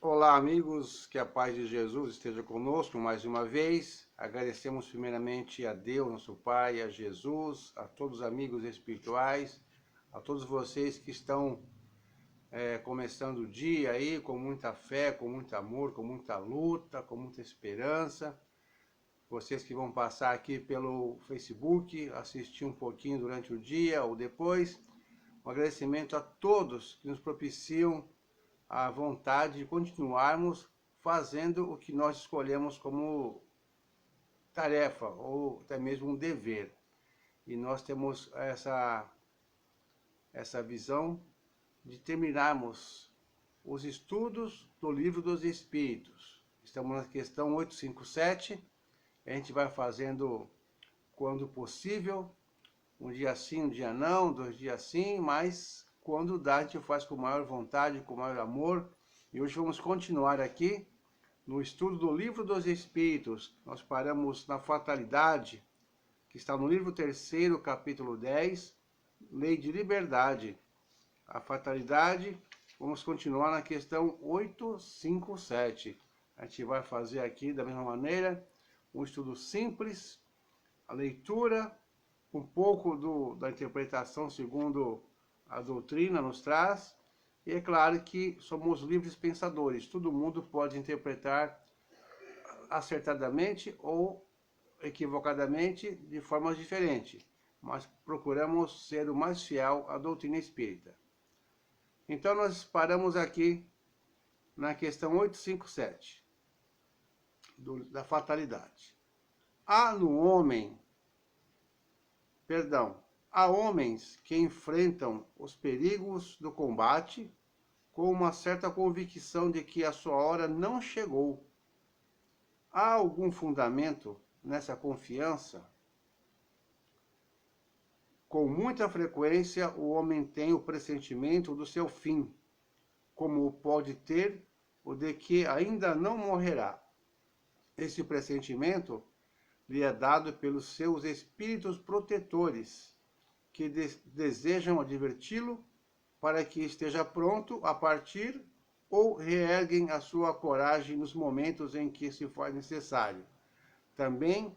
Olá, amigos, que a paz de Jesus esteja conosco mais uma vez. Agradecemos primeiramente a Deus, nosso Pai, a Jesus, a todos os amigos espirituais, a todos vocês que estão começando o dia aí com muita fé, com muito amor, com muita luta, com muita esperança. Vocês que vão passar aqui pelo Facebook, assistir um pouquinho durante o dia ou depois. Um agradecimento a todos que nos propiciam a vontade de continuarmos fazendo o que nós escolhemos como tarefa ou até mesmo um dever. E nós temos essa visão de terminarmos os estudos do Livro dos Espíritos. Estamos na questão 857, a gente vai fazendo quando possível, um dia sim, um dia não, 2 dias sim, mas quando dá a gente faz com maior vontade, com maior amor. E hoje vamos continuar aqui no estudo do Livro dos Espíritos. Nós paramos na fatalidade, que está no livro 3º, capítulo 10, Lei de Liberdade. A fatalidade, vamos continuar na questão 857. A gente vai fazer aqui da mesma maneira, um estudo simples, a leitura, um pouco da interpretação segundo a doutrina nos traz, e é claro que somos livres pensadores, todo mundo pode interpretar acertadamente ou equivocadamente de formas diferentes, mas procuramos ser o mais fiel à doutrina espírita. Então nós paramos aqui na questão 857, da fatalidade. Há homens que enfrentam os perigos do combate com uma certa convicção de que a sua hora não chegou. Há algum fundamento nessa confiança? Com muita frequência, o homem tem o pressentimento do seu fim, como pode ter o de que ainda não morrerá. Esse pressentimento lhe é dado pelos seus espíritos protetores, que desejam adverti-lo para que esteja pronto a partir ou reerguem a sua coragem nos momentos em que se faz necessário. Também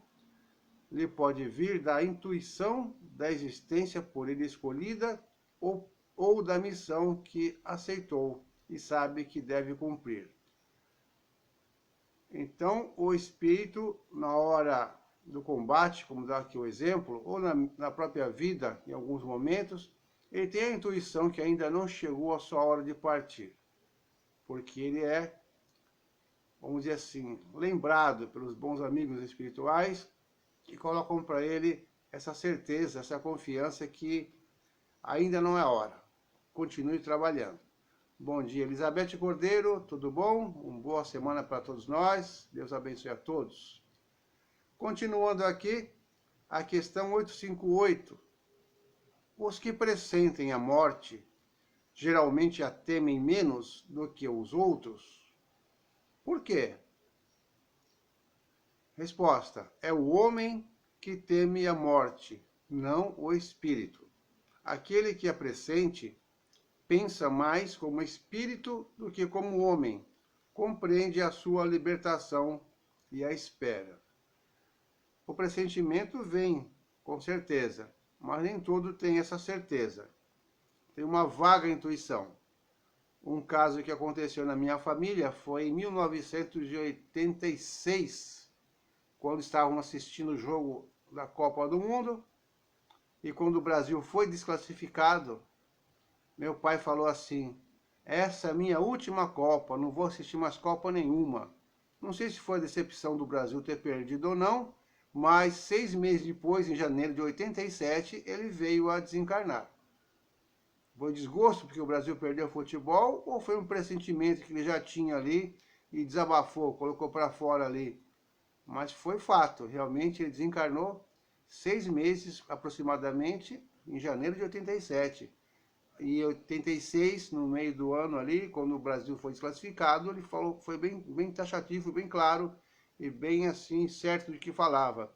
lhe pode vir da intuição da existência por ele escolhida ou da missão que aceitou e sabe que deve cumprir. Então, o espírito, na hora do combate, como dá aqui o exemplo, ou na própria vida, em alguns momentos, ele tem a intuição que ainda não chegou a sua hora de partir. Porque ele é, vamos dizer assim, lembrado pelos bons amigos espirituais que colocam para ele essa certeza, essa confiança que ainda não é hora. Continue trabalhando. Bom dia, Elizabeth Cordeiro, tudo bom? Uma boa semana para todos nós. Deus abençoe a todos. Continuando aqui, a questão 858. Os que pressentem a morte geralmente a temem menos do que os outros? Por quê? Resposta: é o homem que teme a morte, não o espírito. Aquele que a pressente pensa mais como espírito do que como homem, compreende a sua libertação e a espera. O pressentimento vem, com certeza, mas nem todo tem essa certeza. Tem uma vaga intuição. Um caso que aconteceu na minha família foi em 1986, quando estavam assistindo o jogo da Copa do Mundo, e quando o Brasil foi desclassificado, meu pai falou assim: essa é a minha última Copa, não vou assistir mais Copa nenhuma. Não sei se foi a decepção do Brasil ter perdido ou não, mas 6 meses depois, em janeiro de 87, ele veio a desencarnar. Foi desgosto porque o Brasil perdeu o futebol ou foi um pressentimento que ele já tinha ali e desabafou, colocou para fora ali? Mas foi fato, realmente ele desencarnou 6 meses aproximadamente em janeiro de 87. E em 86, no meio do ano ali, quando o Brasil foi desclassificado, ele falou, foi bem taxativo, bem claro e bem assim, certo de que falava.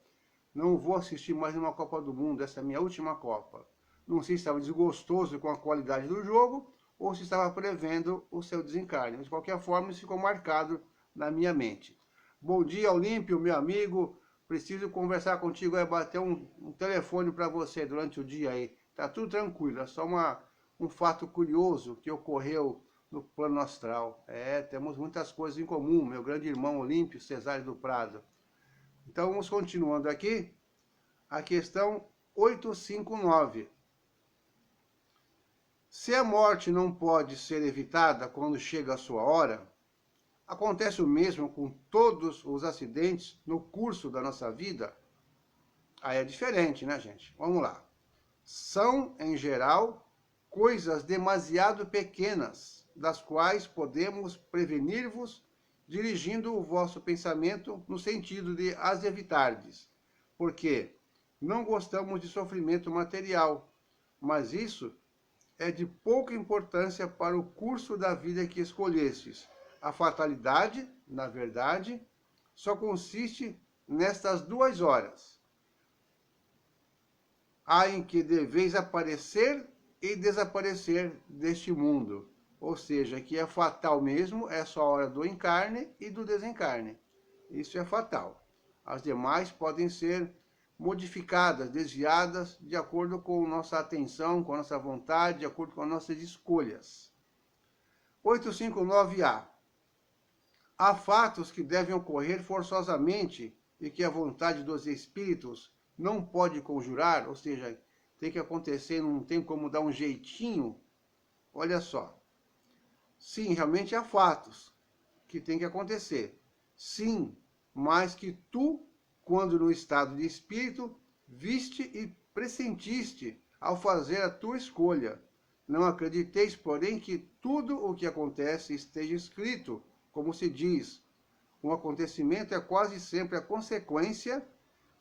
Não vou assistir mais uma Copa do Mundo, essa é a minha última Copa. Não sei se estava desgostoso com a qualidade do jogo ou se estava prevendo o seu desencarne. De qualquer forma, isso ficou marcado na minha mente. Bom dia, Olímpio, meu amigo. Preciso conversar contigo, bater um telefone para você durante o dia aí. Tá tudo tranquilo, é só um fato curioso que ocorreu no plano astral. Temos muitas coisas em comum, meu grande irmão Olímpio Cesário do Prado. Então, vamos continuando aqui. A questão 859. Se a morte não pode ser evitada quando chega a sua hora, acontece o mesmo com todos os acidentes no curso da nossa vida? Aí é diferente, né, gente? Vamos lá. São, em geral, coisas demasiado pequenas, das quais podemos prevenir-vos, dirigindo o vosso pensamento no sentido de as evitardes, porque não gostamos de sofrimento material, mas isso é de pouca importância para o curso da vida que escolhestes. A fatalidade, na verdade, só consiste nestas 2 horas. Há em que deveis aparecer e desaparecer deste mundo. Ou seja, que é fatal mesmo, é só a hora do encarne e do desencarne. Isso é fatal. As demais podem ser modificadas, desviadas, de acordo com nossa atenção, com a nossa vontade, de acordo com as nossas escolhas. 859A. Há fatos que devem ocorrer forçosamente e que a vontade dos espíritos não pode conjurar, ou seja, tem que acontecer, não tem como dar um jeitinho. Olha só. Sim, realmente há fatos que tem que acontecer. Sim, mas que tu, quando no estado de espírito, viste e pressentiste ao fazer a tua escolha. Não acrediteis, porém, que tudo o que acontece esteja escrito, como se diz. Um acontecimento é quase sempre a consequência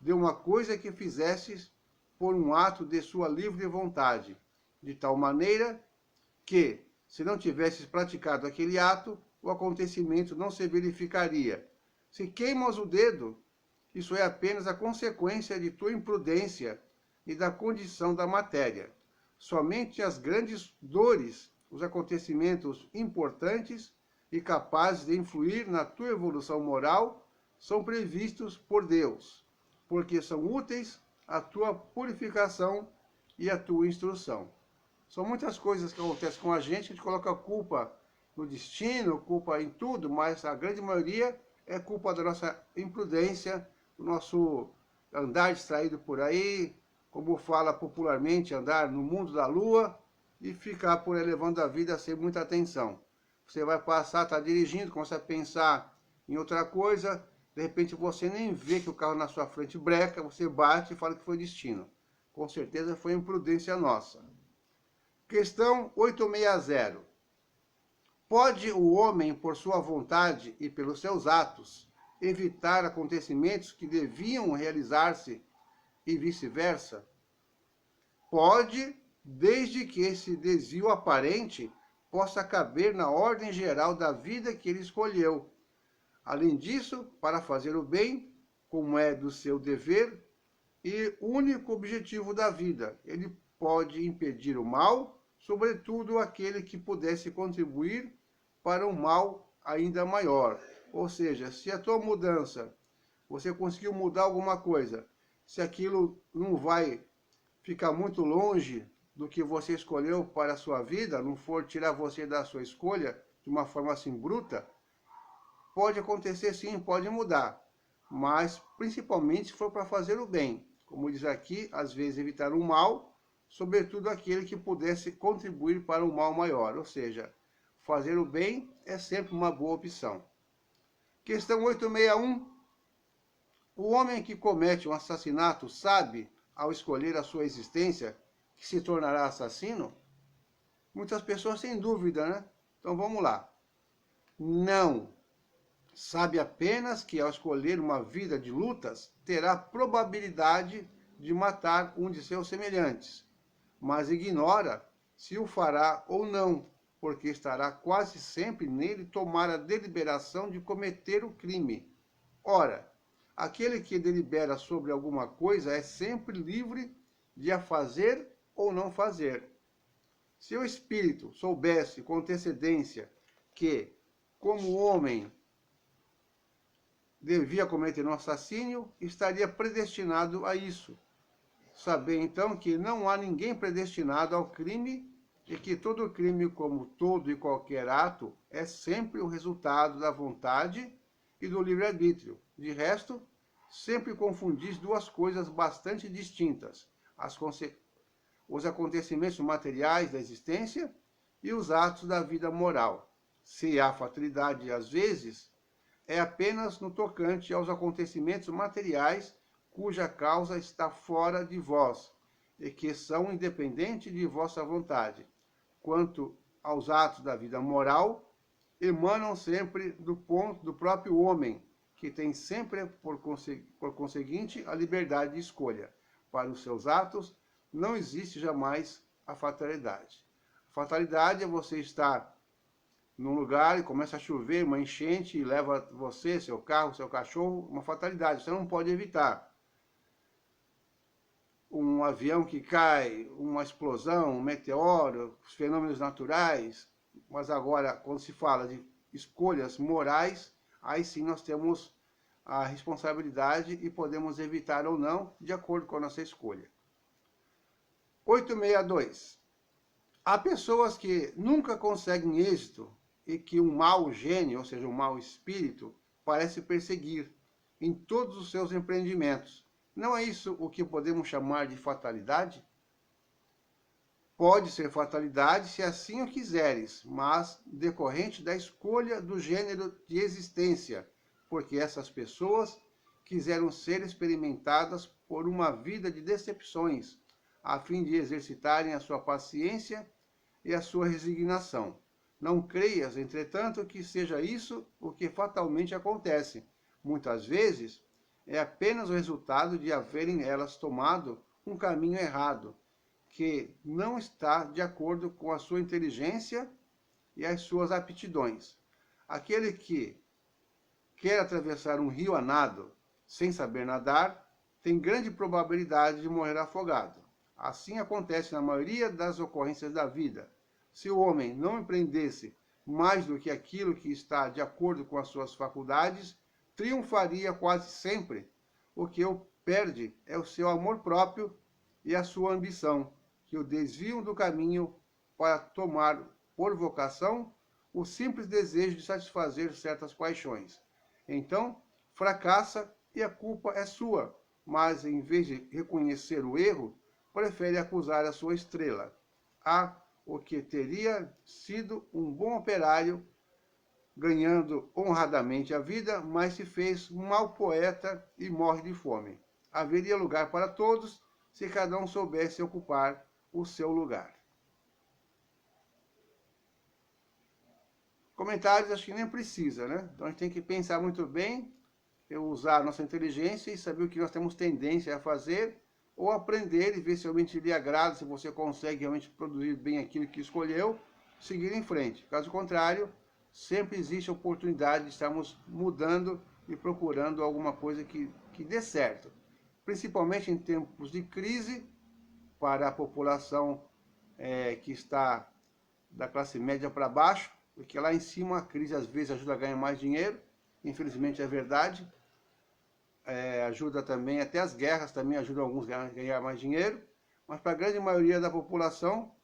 de uma coisa que fizestes por um ato de sua livre vontade, de tal maneira que, se não tivesses praticado aquele ato, o acontecimento não se verificaria. Se queimas o dedo, isso é apenas a consequência de tua imprudência e da condição da matéria. Somente as grandes dores, os acontecimentos importantes e capazes de influir na tua evolução moral, são previstos por Deus, porque são úteis à tua purificação e à tua instrução. São muitas coisas que acontecem com a gente coloca a culpa no destino, culpa em tudo, mas a grande maioria é culpa da nossa imprudência, do nosso andar distraído por aí, como fala popularmente, andar no mundo da lua e ficar por aí levando a vida sem muita atenção. Você vai passar, está dirigindo, começa a pensar em outra coisa, de repente você nem vê que o carro na sua frente breca, você bate e fala que foi destino. Com certeza foi imprudência nossa. Questão 860. Pode o homem, por sua vontade e pelos seus atos, evitar acontecimentos que deviam realizar-se e vice-versa? Pode, desde que esse desvio aparente possa caber na ordem geral da vida que ele escolheu. Além disso, para fazer o bem, como é do seu dever e único objetivo da vida, ele pode impedir o mal, sobretudo aquele que pudesse contribuir para um mal ainda maior. Ou seja, se a tua mudança, você conseguiu mudar alguma coisa, se aquilo não vai ficar muito longe do que você escolheu para a sua vida, não for tirar você da sua escolha de uma forma assim bruta, pode acontecer sim, pode mudar, mas principalmente se for para fazer o bem. Como diz aqui, às vezes evitar o mal, sobretudo aquele que pudesse contribuir para um mal maior, ou seja, fazer o bem é sempre uma boa opção. Questão 861. O homem que comete um assassinato sabe, ao escolher a sua existência, que se tornará assassino? Muitas pessoas têm dúvida, né? Então vamos lá. Não. Sabe apenas que ao escolher uma vida de lutas, terá probabilidade de matar um de seus semelhantes, mas ignora se o fará ou não, porque estará quase sempre nele tomar a deliberação de cometer o crime. Ora, aquele que delibera sobre alguma coisa é sempre livre de a fazer ou não fazer. Se o espírito soubesse com antecedência que, como homem, devia cometer um assassínio, estaria predestinado a isso. Saber, então, que não há ninguém predestinado ao crime e que todo crime, como todo e qualquer ato, é sempre o resultado da vontade e do livre-arbítrio. De resto, sempre confundis duas coisas bastante distintas: os acontecimentos materiais da existência e os atos da vida moral. Se há fatalidade, às vezes, é apenas no tocante aos acontecimentos materiais cuja causa está fora de vós e que são independentes de vossa vontade. Quanto aos atos da vida moral, emanam sempre do ponto do próprio homem, que tem sempre, por conseguinte, a liberdade de escolha. Para os seus atos, não existe jamais a fatalidade. A fatalidade é você estar num lugar e começa a chover, uma enchente, e leva você, seu carro, seu cachorro, uma fatalidade. Você não pode evitar. Um avião que cai, uma explosão, um meteoro, os fenômenos naturais. Mas agora, quando se fala de escolhas morais, aí sim nós temos a responsabilidade e podemos evitar ou não, de acordo com a nossa escolha. 862. Há pessoas que nunca conseguem êxito e que um mau gênio, ou seja, um mau espírito, parece perseguir em todos os seus empreendimentos. Não é isso o que podemos chamar de fatalidade? Pode ser fatalidade se assim o quiseres, mas decorrente da escolha do gênero de existência, porque essas pessoas quiseram ser experimentadas por uma vida de decepções, a fim de exercitarem a sua paciência e a sua resignação. Não creias, entretanto, que seja isso o que fatalmente acontece. Muitas vezes é apenas o resultado de haverem elas tomado um caminho errado, que não está de acordo com a sua inteligência e as suas aptidões. Aquele que quer atravessar um rio a nado, sem saber nadar, tem grande probabilidade de morrer afogado. Assim acontece na maioria das ocorrências da vida. Se o homem não empreendesse mais do que aquilo que está de acordo com as suas faculdades, triunfaria quase sempre. O que o perde é o seu amor próprio e a sua ambição, que o desviam do caminho para tomar por vocação o simples desejo de satisfazer certas paixões. Então, fracassa e a culpa é sua, mas em vez de reconhecer o erro, prefere acusar a sua estrela. O que teria sido um bom operário, ganhando honradamente a vida, mas se fez um mau poeta e morre de fome. Haveria lugar para todos se cada um soubesse ocupar o seu lugar. Comentários acho que nem precisa, né? Então a gente tem que pensar muito bem, usar a nossa inteligência e saber o que nós temos tendência a fazer, ou aprender e ver se realmente lhe agrada, se você consegue realmente produzir bem aquilo que escolheu, seguir em frente. Caso contrário, sempre existe a oportunidade de estarmos mudando e procurando alguma coisa que dê certo. Principalmente em tempos de crise, para a população que está da classe média para baixo, porque lá em cima a crise às vezes ajuda a ganhar mais dinheiro, infelizmente é verdade. Ajuda também, até as guerras também ajudam alguns a ganhar mais dinheiro, mas para a grande maioria da população,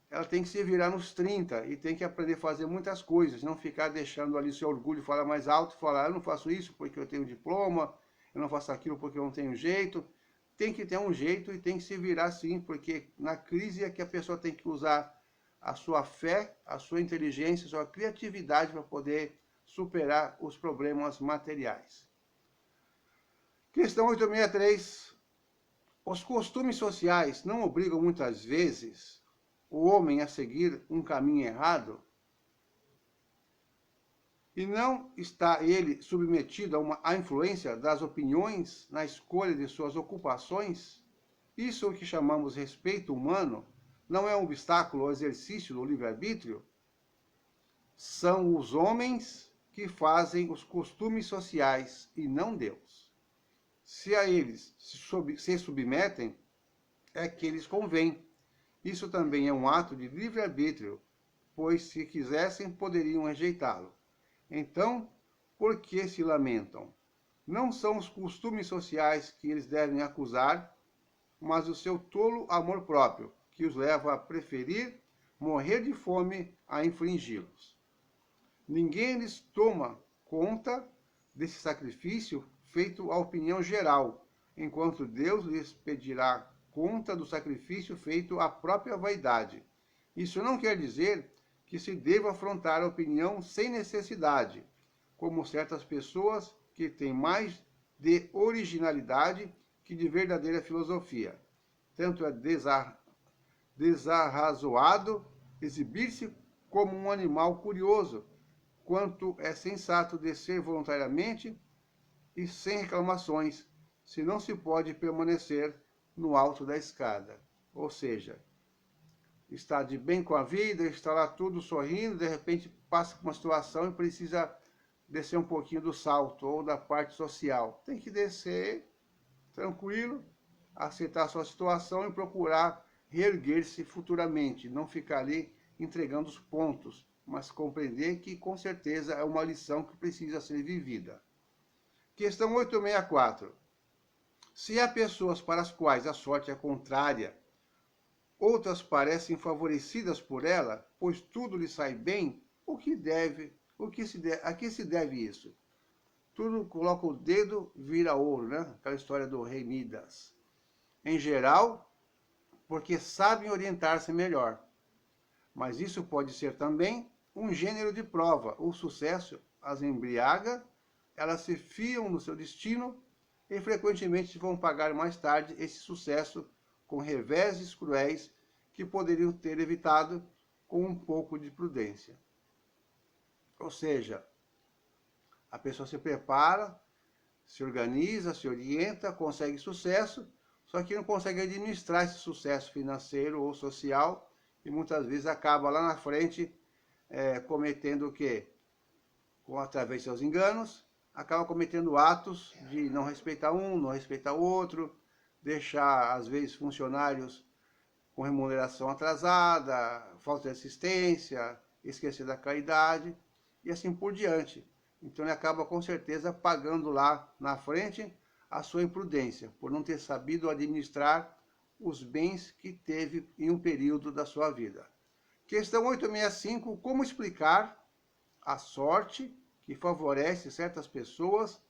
ela tem que se virar nos 30 e tem que aprender a fazer muitas coisas, não ficar deixando ali seu orgulho falar mais alto, falar, eu não faço isso porque eu tenho diploma, eu não faço aquilo porque eu não tenho jeito. Tem que ter um jeito e tem que se virar sim, porque na crise é que a pessoa tem que usar a sua fé, a sua inteligência, a sua criatividade para poder superar os problemas materiais. Questão 863. Os costumes sociais não obrigam muitas vezes o homem a seguir um caminho errado? E não está ele submetido à influência das opiniões na escolha de suas ocupações? Isso que chamamos respeito humano não é um obstáculo ao exercício do livre-arbítrio? São os homens que fazem os costumes sociais e não Deus. Se a eles se submetem, é que eles convêm. Isso também é um ato de livre-arbítrio, pois se quisessem, poderiam rejeitá-lo. Então, por que se lamentam? Não são os costumes sociais que eles devem acusar, mas o seu tolo amor próprio, que os leva a preferir morrer de fome a infringi-los. Ninguém lhes toma conta desse sacrifício feito à opinião geral, enquanto Deus lhes pedirá conta do sacrifício feito à própria vaidade. Isso não quer dizer que se deva afrontar a opinião sem necessidade, como certas pessoas que têm mais de originalidade que de verdadeira filosofia. Tanto é desarrazoado exibir-se como um animal curioso, quanto é sensato descer voluntariamente e sem reclamações, se não se pode permanecer no alto da escada. Ou seja, está de bem com a vida, está lá tudo sorrindo, de repente passa por uma situação e precisa descer um pouquinho do salto ou da parte social. Tem que descer tranquilo, aceitar a sua situação e procurar reerguer-se futuramente, não ficar ali entregando os pontos, mas compreender que com certeza é uma lição que precisa ser vivida. Questão 864. Se há pessoas para as quais a sorte é contrária, outras parecem favorecidas por ela, pois tudo lhe sai bem, a que se deve isso? Tudo coloca o dedo, vira ouro, né? Aquela história do rei Midas. Em geral, porque sabem orientar-se melhor. Mas isso pode ser também um gênero de prova. O sucesso as embriaga, elas se fiam no seu destino e frequentemente vão pagar mais tarde esse sucesso com reveses cruéis que poderiam ter evitado com um pouco de prudência. Ou seja, a pessoa se prepara, se organiza, se orienta, consegue sucesso, só que não consegue administrar esse sucesso financeiro ou social e muitas vezes acaba lá na frente cometendo o quê? Através de seus enganos, acaba cometendo atos de não respeitar um, não respeitar o outro, deixar, às vezes, funcionários com remuneração atrasada, falta de assistência, esquecer da caridade e assim por diante. Então ele acaba com certeza pagando lá na frente a sua imprudência, por não ter sabido administrar os bens que teve em um período da sua vida. Questão 865, como explicar a sorte que favorece certas pessoas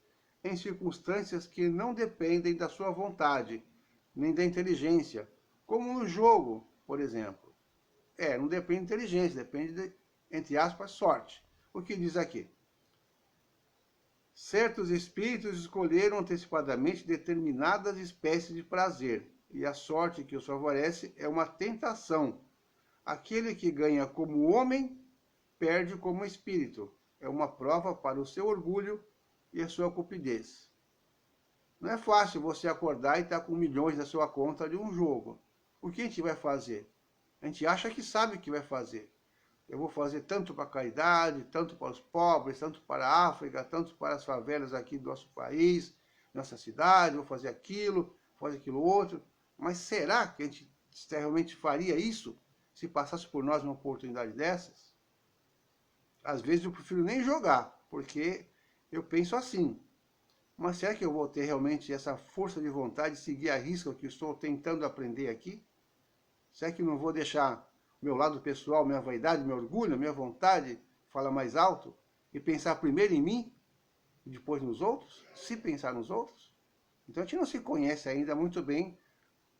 em circunstâncias que não dependem da sua vontade, nem da inteligência, como no jogo, por exemplo. Não depende de inteligência, depende de, entre aspas, sorte. O que diz aqui? Certos espíritos escolheram antecipadamente determinadas espécies de prazer, e a sorte que os favorece é uma tentação. Aquele que ganha como homem, perde como espírito. É uma prova para o seu orgulho e a sua cupidez. Não é fácil você acordar e estar com milhões na sua conta de um jogo. O que a gente vai fazer? A gente acha que sabe o que vai fazer. Eu vou fazer tanto para a caridade, tanto para os pobres, tanto para a África, tanto para as favelas aqui do nosso país, nossa cidade, vou fazer aquilo outro. Mas será que a gente realmente faria isso se passasse por nós uma oportunidade dessas? Às vezes eu prefiro nem jogar, porque eu penso assim. Mas será que eu vou ter realmente essa força de vontade de seguir a risca o que estou tentando aprender aqui? Será que eu não vou deixar meu lado pessoal, minha vaidade, meu orgulho, minha vontade falar mais alto e pensar primeiro em mim e depois nos outros? Se pensar nos outros? Então a gente não se conhece ainda muito bem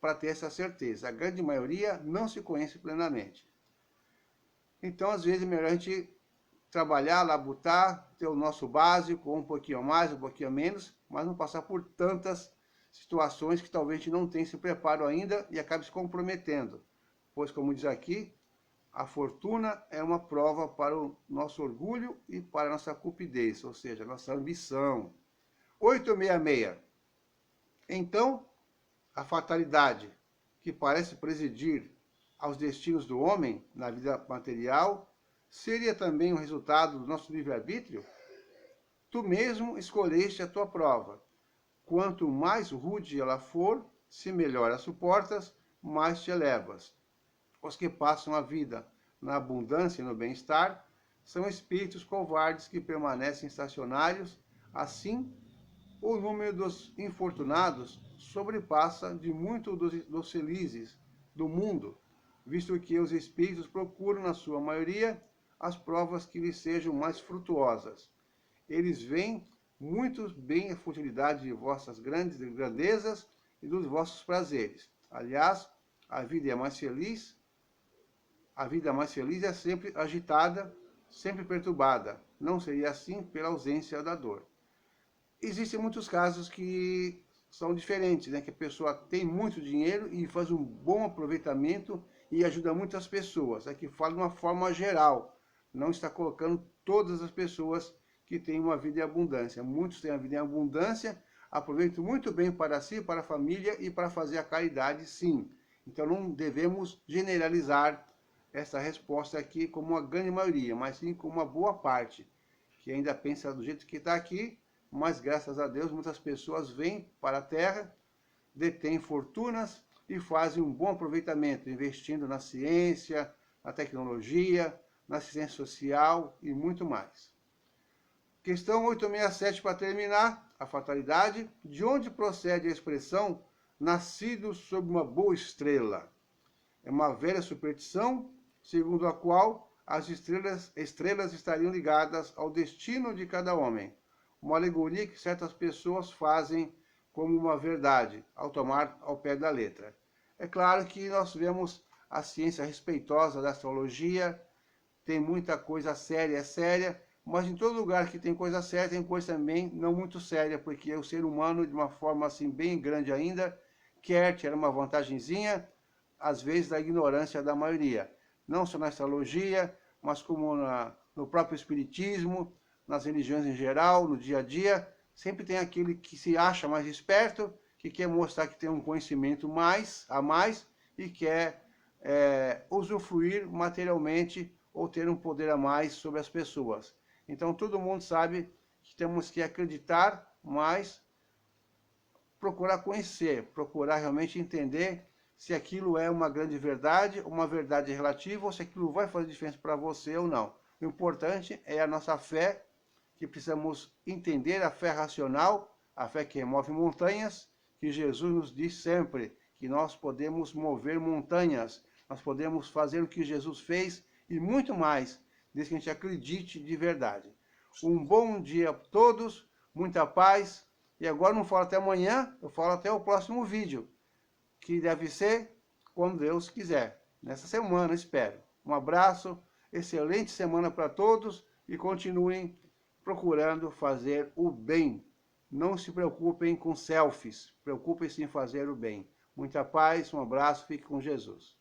para ter essa certeza. A grande maioria não se conhece plenamente. Então, às vezes, é melhor a gente trabalhar, labutar, ter o nosso básico, um pouquinho a mais, um pouquinho a menos, mas não passar por tantas situações que talvez a gente não tenha esse preparo ainda e acabe se comprometendo. Pois, como diz aqui, a fortuna é uma prova para o nosso orgulho e para a nossa cupidez, ou seja, a nossa ambição. 866. Então, a fatalidade, que parece presidir aos destinos do homem na vida material, seria também um resultado do nosso livre-arbítrio? Tu mesmo escolheste a tua prova. Quanto mais rude ela for, se melhor a suportas, mais te elevas. Os que passam a vida na abundância e no bem-estar são espíritos covardes que permanecem estacionários. Assim, o número dos infortunados sobrepassa de muito dos felizes do mundo, visto que os espíritos procuram, na sua maioria, as provas que lhes sejam mais frutuosas. Eles veem muito bem a futilidade de vossas grandes grandezas e dos vossos prazeres. Aliás, a vida mais feliz é sempre agitada, sempre perturbada. Não seria assim pela ausência da dor. Existem muitos casos que são diferentes, né? Que a pessoa tem muito dinheiro e faz um bom aproveitamento e ajuda muitas pessoas. Aqui fala de uma forma geral, não está colocando todas as pessoas que têm uma vida em abundância. Muitos têm a vida em abundância, aproveitam muito bem para si, para a família e para fazer a caridade, sim. Então não devemos generalizar essa resposta aqui como uma grande maioria, mas sim como uma boa parte, que ainda pensa do jeito que está aqui, mas graças a Deus muitas pessoas vêm para a Terra, detêm fortunas e fazem um bom aproveitamento, investindo na ciência, na tecnologia, na assistência social e muito mais. Questão 867 para terminar, a fatalidade. De onde procede a expressão nascido sob uma boa estrela? É uma velha superstição, segundo a qual as estrelas estariam ligadas ao destino de cada homem. Uma alegoria que certas pessoas fazem como uma verdade, ao tomar ao pé da letra. É claro que nós vemos a ciência respeitosa da astrologia, tem muita coisa séria, mas em todo lugar que tem coisa séria, tem coisa também não muito séria, porque o ser humano, de uma forma assim bem grande ainda, quer tirar uma vantagenzinha, às vezes da ignorância da maioria. Não só na astrologia, mas como no próprio espiritismo, nas religiões em geral, no dia a dia, sempre tem aquele que se acha mais esperto, que quer mostrar que tem um conhecimento a mais e quer usufruir materialmente ou ter um poder a mais sobre as pessoas. Então todo mundo sabe que temos que acreditar, mas procurar conhecer, procurar realmente entender se aquilo é uma grande verdade, uma verdade relativa, ou se aquilo vai fazer diferença para você ou não. O importante é a nossa fé, que precisamos entender, a fé racional, a fé que remove montanhas, que Jesus nos diz sempre, que nós podemos mover montanhas, nós podemos fazer o que Jesus fez e muito mais, desde que a gente acredite de verdade. Um bom dia a todos, muita paz, e agora não falo até amanhã, eu falo até o próximo vídeo, que deve ser quando Deus quiser, nessa semana, espero. Um abraço, excelente semana para todos e continuem procurando fazer o bem. Não se preocupem com selfies, preocupem-se em fazer o bem. Muita paz, um abraço, fique com Jesus.